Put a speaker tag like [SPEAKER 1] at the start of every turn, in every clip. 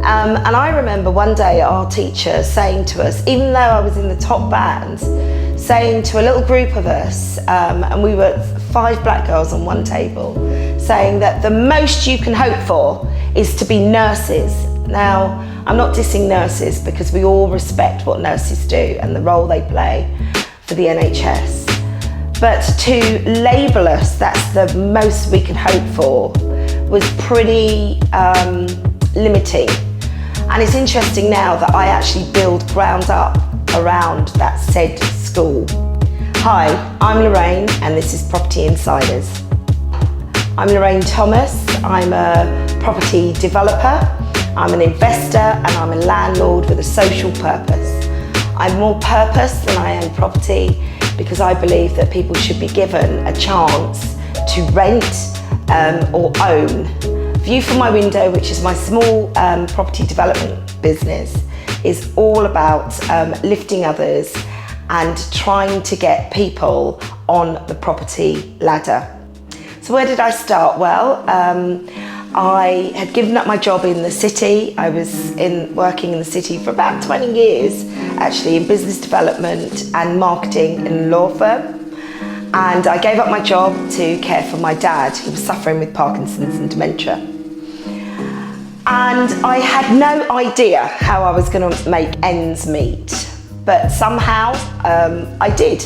[SPEAKER 1] And I remember one day our teacher saying to us, even though I was in the top band, saying to a little group of us, and we were 5 black girls on one table, saying that the most you can hope for is to be nurses. Now, I'm not dissing nurses because we all respect what nurses do and the role they play for the NHS. But to label us, that's the most we could hope for, was pretty limiting. And it's interesting now that I actually build ground up around that said school. Hi, I'm Lorraine and this is Property Insiders. I'm Lorraine Thomas, I'm a property developer, I'm an investor and I'm a landlord with a social purpose. I'm more purpose than I am property because I believe that people should be given a chance to rent or own. View from my window, which is my small property development business, is all about lifting others and trying to get people on the property ladder. So where did I start? Well, I had given up my job in the city. I was working in the city for about 20 years, actually, in business development and marketing in a law firm. And I gave up my job to care for my dad, who was suffering with Parkinson's and dementia. And I had no idea how I was going to make ends meet, but somehow I did.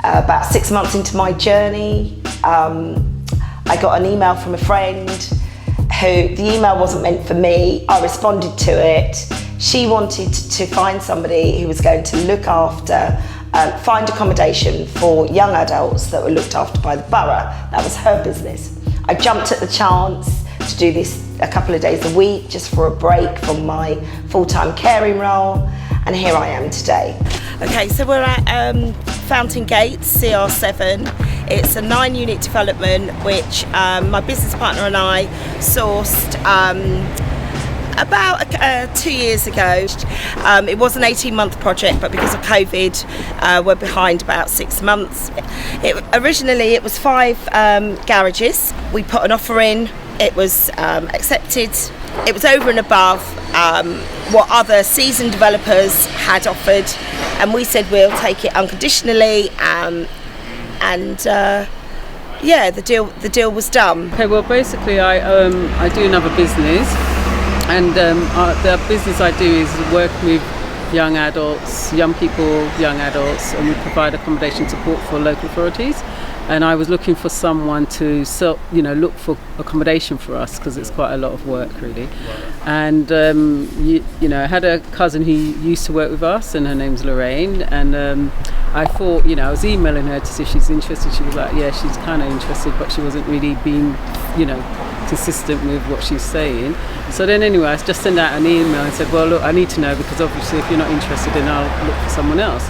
[SPEAKER 1] About 6 months into my journey, I got an email from a friend who, the email wasn't meant for me. I responded to it. She wanted to find somebody who was going to look after, find accommodation for young adults that were looked after by the borough. That was her business. I jumped at the chance to do this a couple of days a week just for a break from my full-time caring role, and here I am today. Okay, so we're at Fountain Gates, CR7. It's a 9-unit development which my business partner and I sourced about 2 years ago. It was an 18-month project, but because of COVID, we're behind about 6 months. Originally, it was 5 garages. We put an offer in. It was accepted. It was over and above what other seasoned developers had offered, and we said we'll take it unconditionally. Yeah, the deal was done.
[SPEAKER 2] Okay, well, basically, I do another business, and the business I do is work with young adults, young people, young adults, and we provide accommodation support for local authorities. And I was looking for someone to look for accommodation for us, because it's quite a lot of work, really. And I had a cousin who used to work with us, and her name's Lorraine. And I thought, I was emailing her to see if she's interested. She was like, yeah, she's kind of interested, but she wasn't really being, consistent with what she's saying. So then anyway, I just sent out an email and said, well, look, I need to know, because obviously if you're not interested, then I'll look for someone else.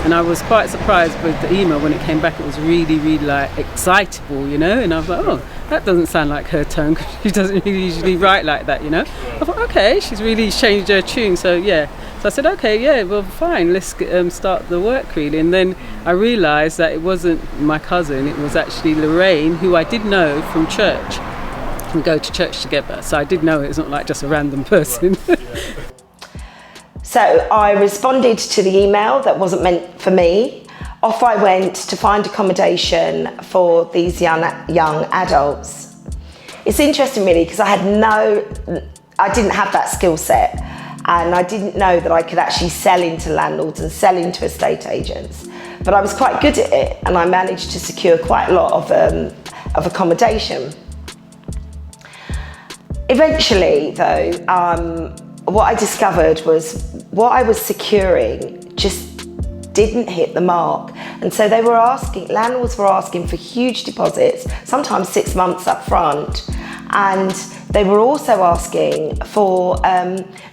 [SPEAKER 2] And I was quite surprised with the email. When it came back, it was really, really excitable, and I was like, oh, that doesn't sound like her tone, because she doesn't really usually write like that, I thought, okay, she's really changed her tune, so yeah. So I said, okay, yeah, well, fine, let's start the work, really. And then I realised that it wasn't my cousin, it was actually Lorraine, who I did know from church. We go to church together, so I did know it's not like just a random person.
[SPEAKER 1] So I responded to the email that wasn't meant for me. Off I went to find accommodation for these young adults. It's interesting, really, because I didn't have that skill set, and I didn't know that I could actually sell into landlords and sell into estate agents. But I was quite good at it, and I managed to secure quite a lot of accommodation. Eventually, though, what I discovered was what I was securing just didn't hit the mark. And so landlords were asking for huge deposits, sometimes 6 months up front. And they were also asking for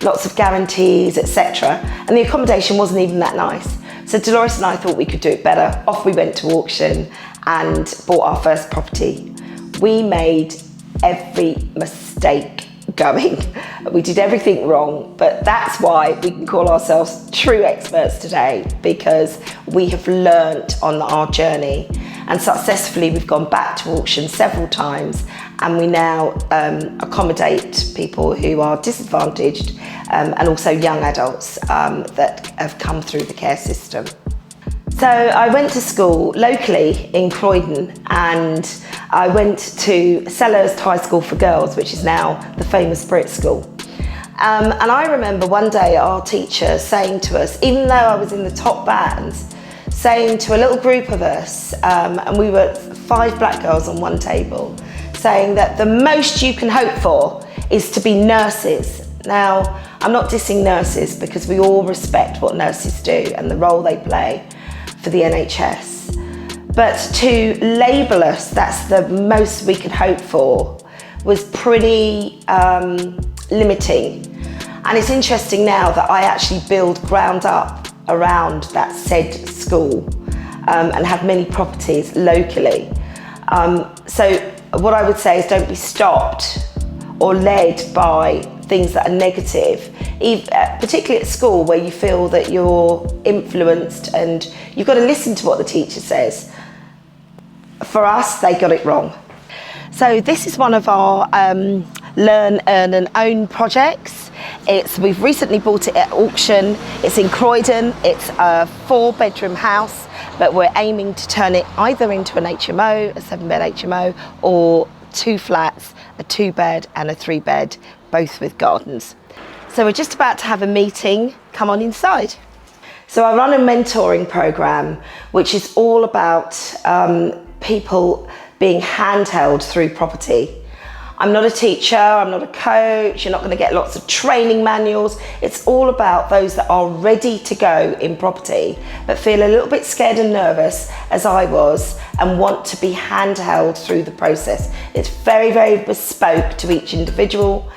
[SPEAKER 1] lots of guarantees, etc. And the accommodation wasn't even that nice. So Dolores and I thought we could do it better. Off we went to auction and bought our first property. We made every mistake going. We did everything wrong, but that's why we can call ourselves true experts today, because we have learnt on our journey. And successfully we've gone back to auction several times, and we now accommodate people who are disadvantaged and also young adults that have come through the care system. So I went to school locally in Croydon, and I went to Selhurst High School for Girls, which is now the famous Brit School. And I remember one day our teacher saying to us, even though I was in the top bands, saying to a little group of us, and we were 5 black girls on one table, saying that the most you can hope for is to be nurses. Now, I'm not dissing nurses, because we all respect what nurses do and the role they play for the NHS. But to label us, that's the most we could hope for, was pretty limiting. And it's interesting now that I actually build ground up around that said school and have many properties locally. So what I would say is don't be stopped or led by things that are negative, particularly at school where you feel that you're influenced and you've got to listen to what the teacher says. For us, they got it wrong. So this is one of our Learn, Earn and Own projects. We've recently bought it at auction. It's in Croydon. It's a 4-bedroom house, but we're aiming to turn it either into an HMO, a 7-bed HMO, or 2 flats, a 2-bed and a 3-bed, both with gardens. So we're just about to have a meeting. Come on inside. So I run a mentoring program, which is all about people being handheld through property. I'm not a teacher, I'm not a coach, you're not going to get lots of training manuals. It's all about those that are ready to go in property, but feel a little bit scared and nervous, as I was, and want to be handheld through the process. It's very, very bespoke to each individual,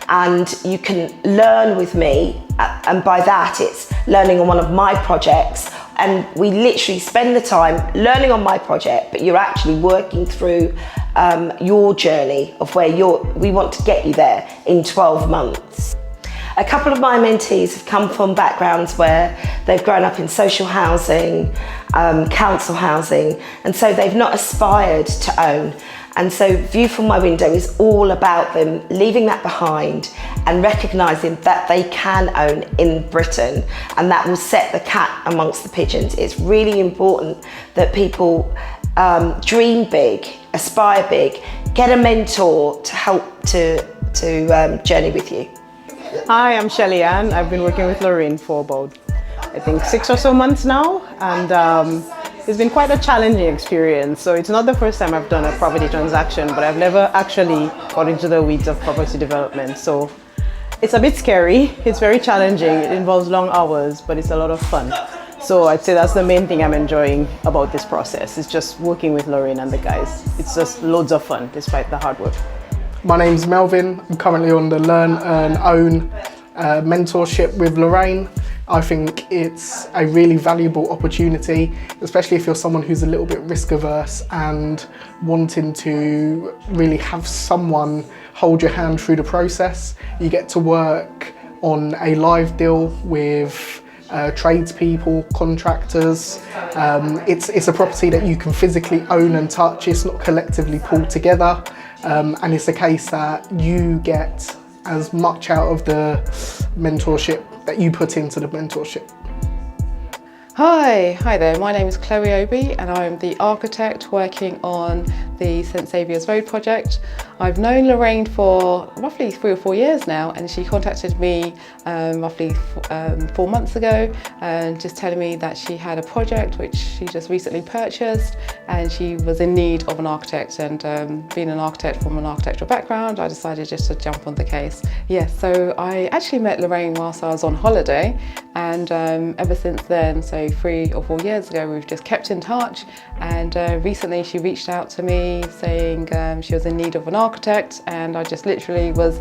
[SPEAKER 1] and you can learn with me, and by that it's learning on one of my projects, and we literally spend the time learning on my project, but you're actually working through your journey of where we want to get you there in 12 months. A couple of my mentees have come from backgrounds where they've grown up in social housing, council housing, and so they've not aspired to own. And so View from My Window is all about them leaving that behind and recognising that they can own in Britain, and that will set the cat amongst the pigeons. It's really important that people dream big, aspire big, get a mentor to help to journey with you.
[SPEAKER 3] Hi, I'm Shelly Ann. I've been working with Lorraine for about, I think, 6 or so months now, and it's been quite a challenging experience. So it's not the first time I've done a property transaction, but I've never actually got into the weeds of property development. So it's a bit scary, it's very challenging, it involves long hours, but it's a lot of fun. So I'd say that's the main thing I'm enjoying about this process. It's just working with Lorraine and the guys. It's just loads of fun despite the hard work.
[SPEAKER 4] My name's Melvin. I'm currently on the Learn, Earn, Own mentorship with Lorraine. I think it's a really valuable opportunity, especially if you're someone who's a little bit risk averse and wanting to really have someone hold your hand through the process. You get to work on a live deal with tradespeople, contractors. It's a property that you can physically own and touch. It's not collectively pulled together, and it's a case that you get as much out of the mentorship that you put into the mentorship.
[SPEAKER 5] Hi there, my name is Chloe Obi and I'm the architect working on the St Saviour's Road project. I've known Lorraine for roughly 3 or 4 years now, and she contacted me roughly 4 months ago, just telling me that she had a project which she just recently purchased and she was in need of an architect, and being an architect from an architectural background, I decided just to jump on the case. Yes, so I actually met Lorraine whilst I was on holiday, and ever since then, so 3 or 4 years ago, we've just kept in touch, and recently she reached out to me saying she was in need of an architect, and I just literally was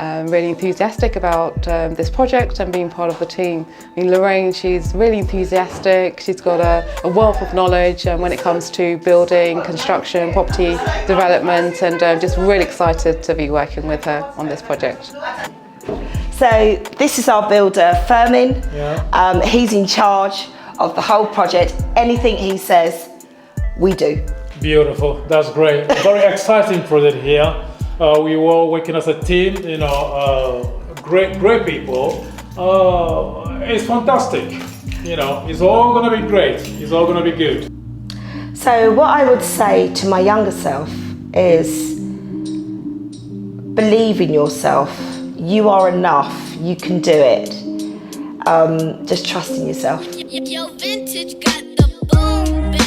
[SPEAKER 5] really enthusiastic about this project and being part of the team. I mean, Lorraine, she's really enthusiastic, she's got a wealth of knowledge when it comes to building, construction, property development, and just really excited to be working with her on this project.
[SPEAKER 1] So this is our builder, Fermin. Yeah. He's in charge of the whole project. Anything he says, we do.
[SPEAKER 6] Beautiful, that's great. Very exciting project here. We were working as a team, you know, great people. It's fantastic. You know, it's all gonna be great. It's all gonna be good.
[SPEAKER 1] So what I would say to my younger self is believe in yourself. You are enough. You can do it. Just trust in yourself.
[SPEAKER 7] Yo, vintage got the boom.